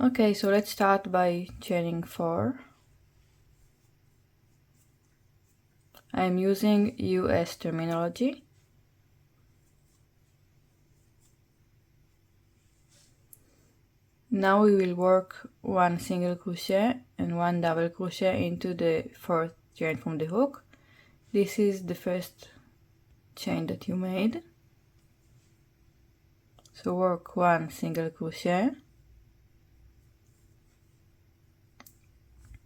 Okay, so let's start by chaining 4. I'm using US terminology. Now we will work 1 single crochet and 1 double crochet into the 4th chain from the hook. This is the first chain that you made. So work 1 single crochet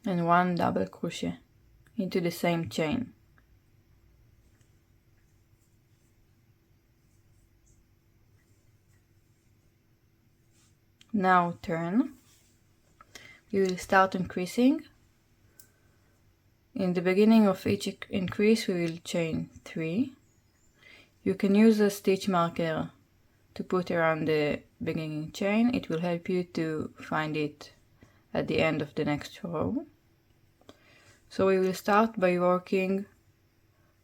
and 1 double crochet into the same chain. Now turn. We will start increasing. In the beginning of each increase we will chain 3. You can use a stitch marker to put around the beginning chain. It will help you to find it at the end of the next row. So we will start by working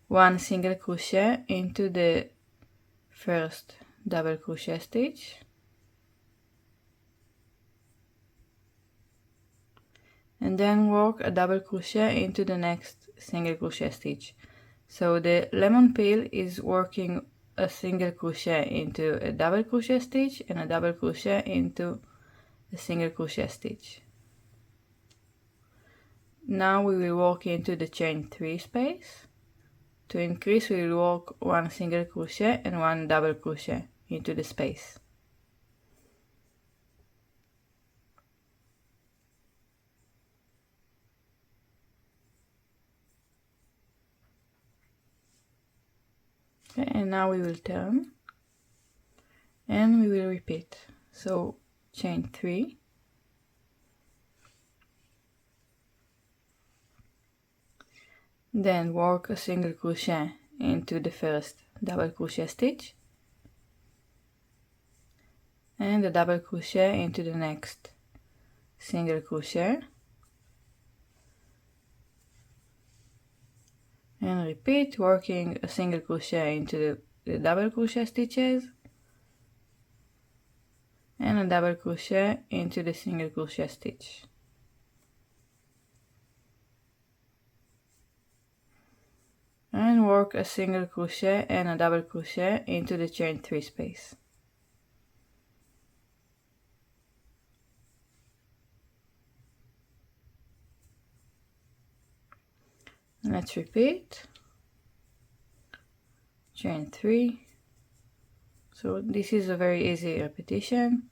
1 single crochet into the first double crochet stitch, and then work a double crochet into the next single crochet stitch. So the lemon peel is working a single crochet into a double crochet stitch and a double crochet into a single crochet stitch. Now we will work into the chain 3 space. To increase we will work 1 single crochet and 1 double crochet into the space. Okay, and now we will turn and we will repeat. So chain 3, then work a single crochet into the first double crochet stitch and a double crochet into the next single crochet, and repeat, working a single crochet into the double crochet stitches and a double crochet into the single crochet stitch. And work a single crochet and a double crochet into the chain 3 space. Let's repeat. Chain 3. So this is a very easy repetition.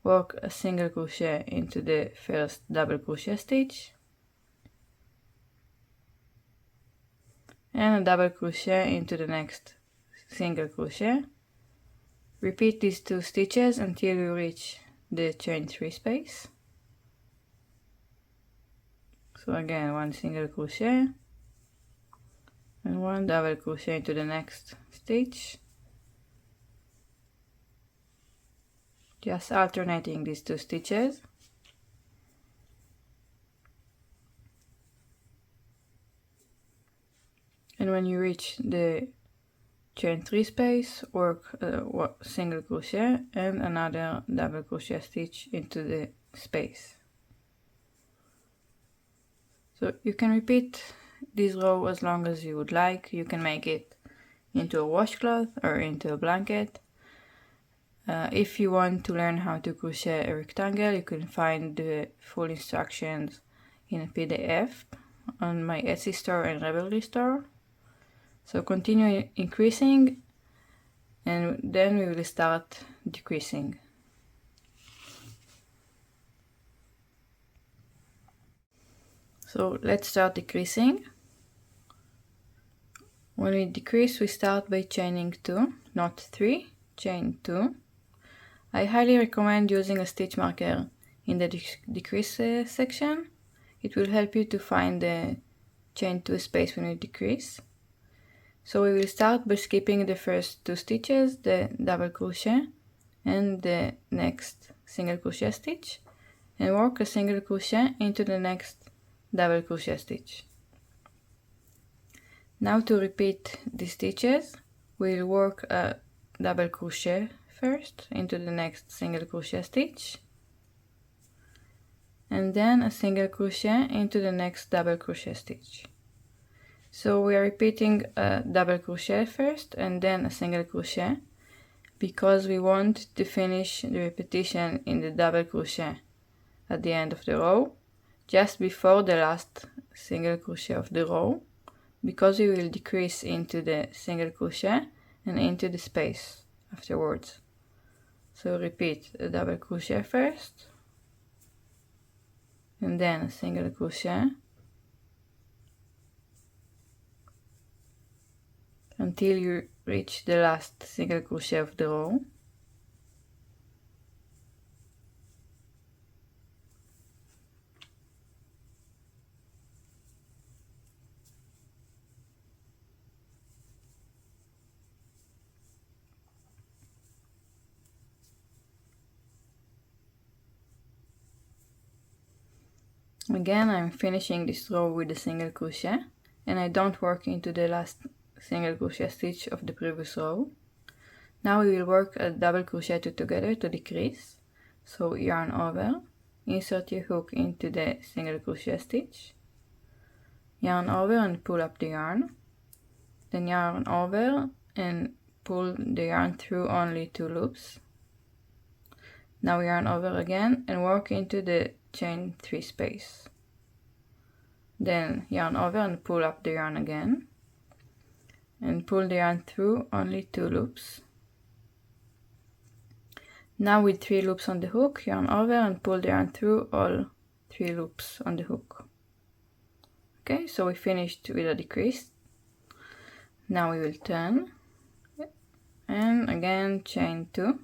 Work a single crochet into the first double crochet stitch and a double crochet into the next single crochet. Repeat these 2 stitches until you reach the chain 3 space. So again, 1 single crochet and 1 double crochet into the next stitch, just alternating these 2 stitches. And when you reach the chain 3 space, work a single crochet and another double crochet stitch into the space. So you can repeat this row as long as you would like. You can make it into a washcloth or into a blanket. If you want to learn how to crochet a rectangle, you can find the full instructions in a PDF on my Etsy store and Ravelry store. So continue increasing and then we will start decreasing. So let's start decreasing. When we decrease, we start by chaining 2, not 3, chain 2. I highly recommend using a stitch marker in the decrease section. It will help you to find the chain 2 space when you decrease. So we will start by skipping the first 2 stitches, the double crochet and the next single crochet stitch, and work a single crochet into the next double crochet stitch. Now to repeat the stitches, we'll work a double crochet first into the next single crochet stitch, and then a single crochet into the next double crochet stitch. So we are repeating a double crochet first and then a single crochet, because we want to finish the repetition in the double crochet at the end of the row, just before the last single crochet of the row, because we will decrease into the single crochet and into the space afterwards. So repeat a double crochet first, and then a single crochet until you reach the last single crochet of the row. Again, I'm finishing this row with a single crochet, and I don't work into the last single crochet stitch of the previous row. Now we will work a double crochet two together to decrease. So yarn over, insert your hook into the single crochet stitch, yarn over and pull up the yarn, then yarn over and pull the yarn through only 2 loops. Now yarn over again and work into the chain 3 space. Then yarn over and pull up the yarn again, and pull the yarn through only 2 loops. Now with 3 loops on the hook, yarn over and pull the yarn through all 3 loops on the hook. Okay, so we finished with a decrease. Now we will turn, and again chain 2.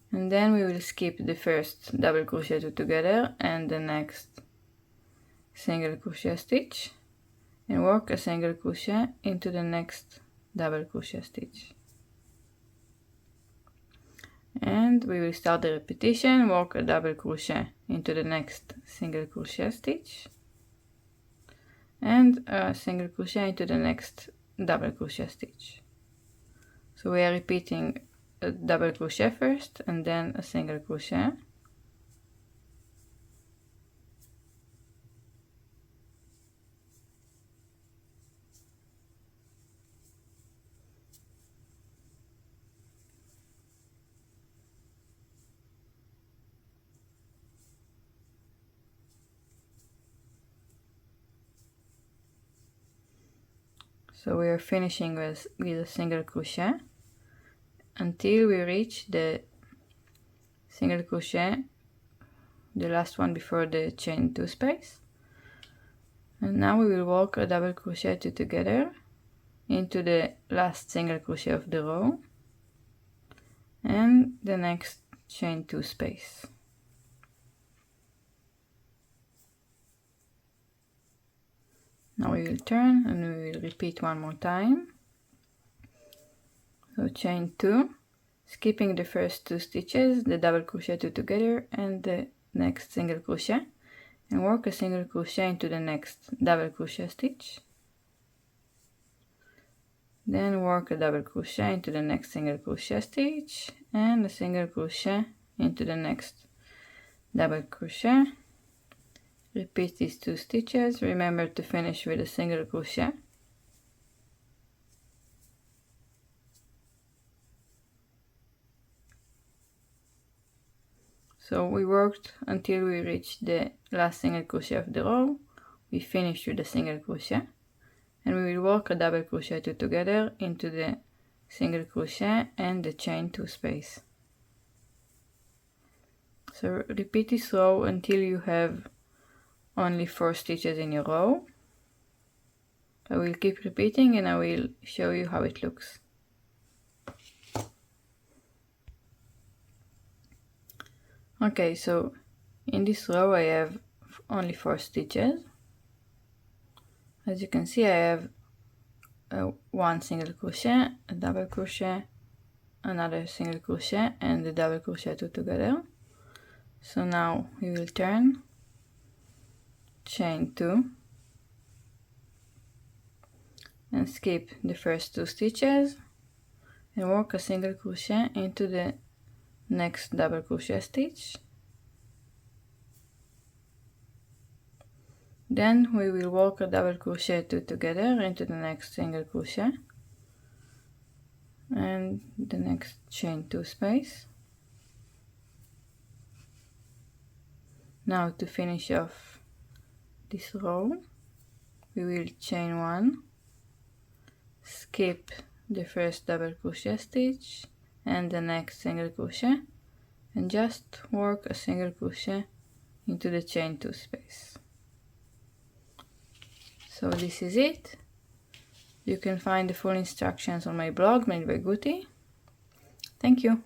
And then we will skip the first double crochet two together and the next single crochet stitch, and work a single crochet into the next double crochet stitch. And we will start the repetition, work a double crochet into the next single crochet stitch, and a single crochet into the next double crochet stitch. So we are repeating a double crochet first and then a single crochet, so we are finishing with a single crochet until we reach the single crochet, the last one before the chain 2 space. And now we will work a double crochet two together into the last single crochet of the row and the next chain 2 space. Now we will turn and we will repeat one more time. So chain 2, skipping the first 2 stitches, the double crochet two together and the next single crochet, and work a single crochet into the next double crochet stitch. Then work a double crochet into the next single crochet stitch and a single crochet into the next double crochet. Repeat these 2 stitches. Remember to finish with a single crochet. So we worked until we reached the last single crochet of the row. We finished with a single crochet, and we will work a double crochet two together into the single crochet and the chain 2 space. So repeat this row until you have only 4 stitches in your row. I will keep repeating and I will show you how it looks. Okay, so in this row I have only 4 stitches. As you can see, I have one single crochet, a double crochet, another single crochet, and the double crochet two together. So now we will turn, chain 2, and skip the first 2 stitches and work a single crochet into the next double crochet stitch. Then we will work a double crochet 2 together into the next single crochet and the next chain 2 space. Now to finish off this row, we will chain 1, skip the first double crochet stitch and the next single crochet, and just work a single crochet into the chain 2 space. So this is it. You can find the full instructions on my blog made by Guti. Thank you.